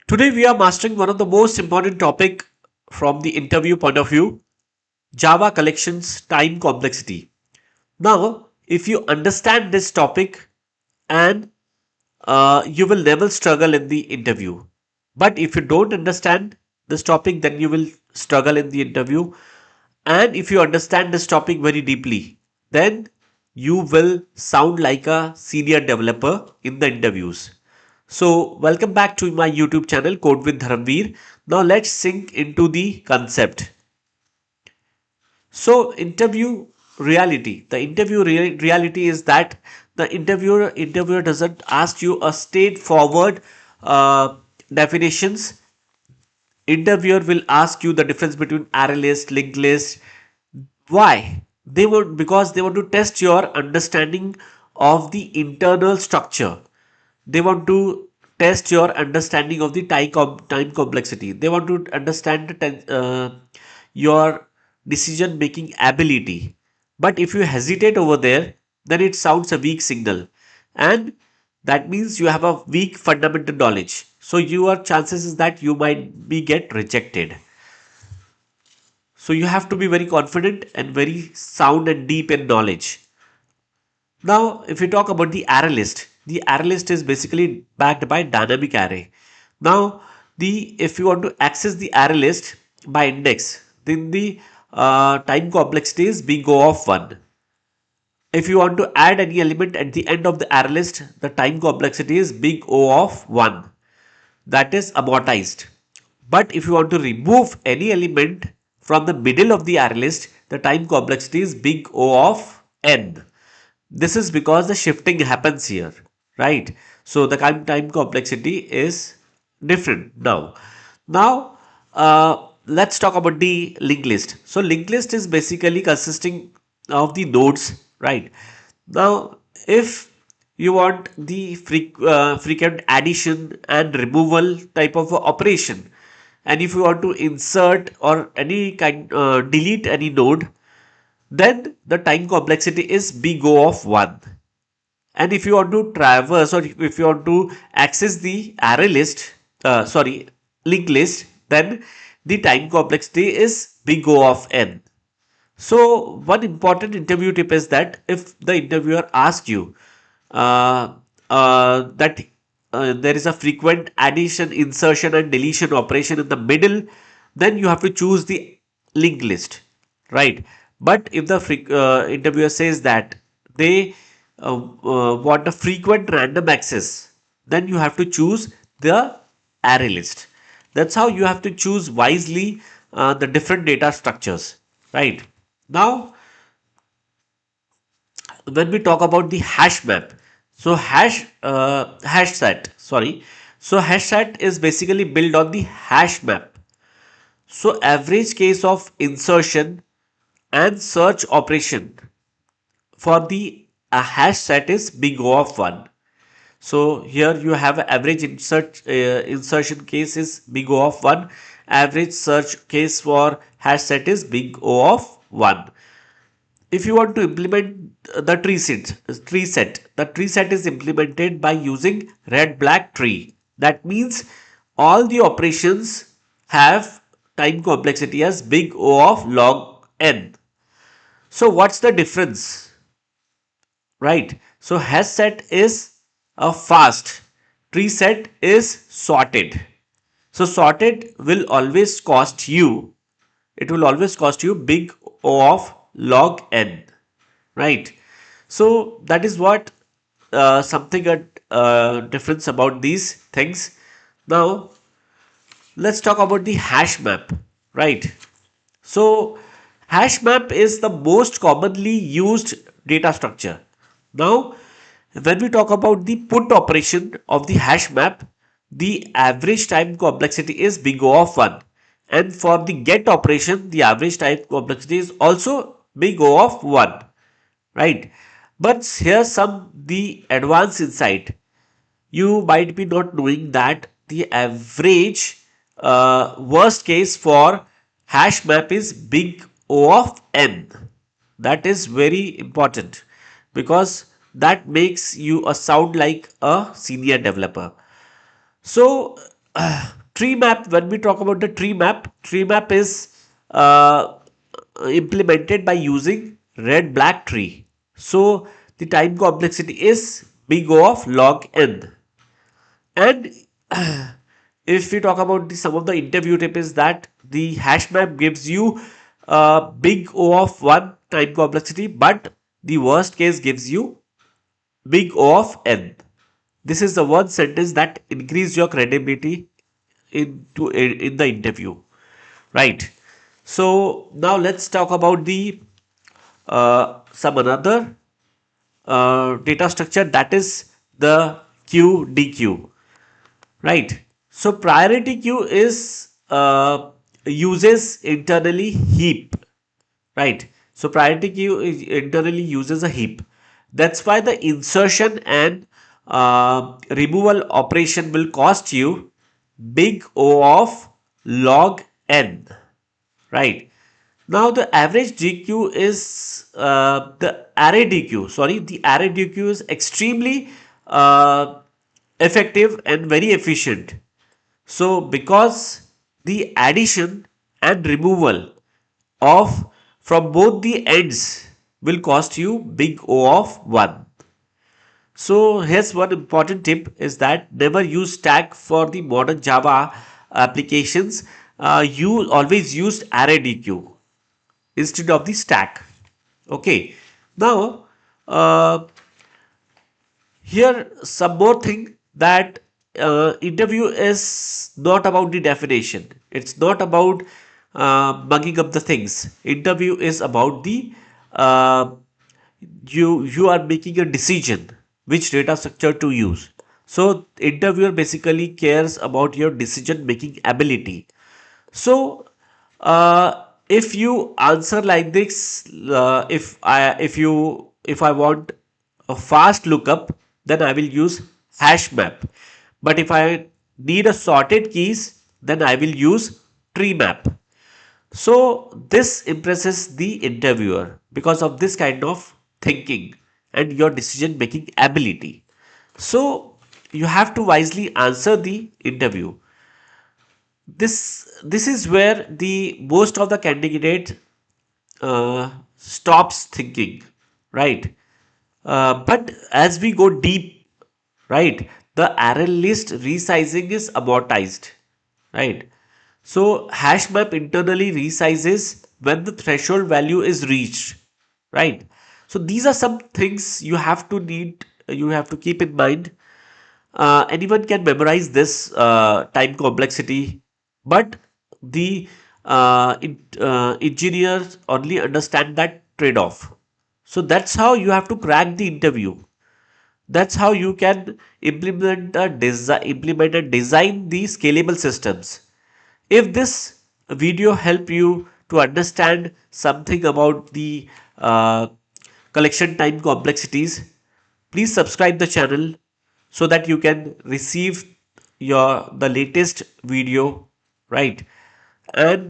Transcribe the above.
Today we are mastering one of the most important topic from the interview point of view, Java collections time complexity. Now, if you understand this topic and you will never struggle in the interview. But if you don't understand this topic, then you will struggle in the interview. And if you understand this topic very deeply, then you will sound like a senior developer in the interviews. So, welcome back to my YouTube channel Code with Dharamveer. Now, let's sink into the concept. So, interview reality. The interview reality is that the interviewer doesn't ask you a straightforward definitions. Interviewer will ask you the difference between array list, linked list. Why? They want because they want to test your understanding of the internal structure. They want to test your understanding of the time complexity. They want to understand your decision making ability. But if you hesitate over there, then it sounds a weak signal, and that means you have a weak fundamental knowledge. So your chances is that you might be get rejected. So you have to be very confident and very sound and deep in knowledge. Now, if we talk about the array list is basically backed by dynamic array. Now, the if you want to access the array list by index, then the time complexity is big O of 1. If you want to add any element at the end of the array list, the time complexity is big O of 1. That is amortized. But if you want to remove any element from the middle of the array list, the time complexity is big O of n. This is because the shifting happens here, right? So the time complexity is different now. Now, let's talk about the linked list. So linked list is basically consisting of the nodes, right? Now, if you want the frequent addition and removal type of operation, and if you want to insert or any kind delete any node, then the time complexity is big O of 1. And if you want to traverse or if you want to access the array list, linked list, then the time complexity is big O of n. So one important interview tip is that if the interviewer asks you uh, that there is a frequent addition, insertion and deletion operation in the middle, then you have to choose the linked list, right? But if the interviewer says that they want a frequent random access, then you have to choose the array list. That's how you have to choose wisely the different data structures, right? Now, when we talk about the hash map, so HashSet, sorry, so HashSet is basically built on the hash map. So average case of insertion and search operation for the hash set is big O of 1. So here you have average insertion case is big O of 1. Average search case for hash set is big O of 1. If you want to implement the the tree set is implemented by using red black tree. That means all the operations have time complexity as big O of log n. So what's the difference? Right. So hash set is a fast. Tree set is sorted. So sorted will always cost you. It will always cost you big O of log n. Right. So that is what something a difference about these things. Now let's talk about the hash map. Right. So hash map is the most commonly used data structure. Now, when we talk about the put operation of the hash map, the average time complexity is big O of 1. And for the get operation, the average time complexity is also big O of 1. Right. But here's some the advanced insight. You might be not knowing that the average worst case for hash map is big O of n. That is very important because that makes you a sound like a senior developer. So Tree map, when we talk about the tree map is uh, implemented by using red black tree. So the time complexity is big O of log n. And if we talk about some of the interview tip is that the hash map gives you big O of 1 time complexity, but the worst case gives you big O of n. This is the one sentence that increase your credibility in the interview, right? So now let's talk about the some another data structure, that is the QDQ, right? So priority queue is uses internally heap, right? So priority queue internally uses a heap. That's why the insertion and removal operation will cost you big O of log n, right? Now the average DQ is the array DQ. Sorry, the array DQ is extremely effective and very efficient. So because the addition and removal of from both the ends will cost you big O of 1. So here's one important tip is that never use stack for the modern Java applications. You always use array DQ instead of the stack. Okay. Now, here some more thing that interview is not about the definition. It's not about mugging up the things. Interview is about the uh, you are making a decision which data structure to use. So interviewer basically cares about your decision making ability. So, if you answer like this, if I want a fast lookup, then I will use HashMap. But if I need a sorted keys, then I will use TreeMap. So this impresses the interviewer because of this kind of thinking and your decision making ability. So you have to wisely answer the interview. This is where the most of the candidate stops thinking, right? But as we go deep, right, the array list resizing is amortized, right? So hash map internally resizes when the threshold value is reached, right? So these are some things you have to keep in mind. Anyone can memorize this time complexity, but the engineers only understand that trade-off. So that's how you have to crack the interview. That's how you can implement and design the scalable systems. If this video help you to understand something about the collection time complexities, please subscribe the channel so that you can receive the latest video, right? And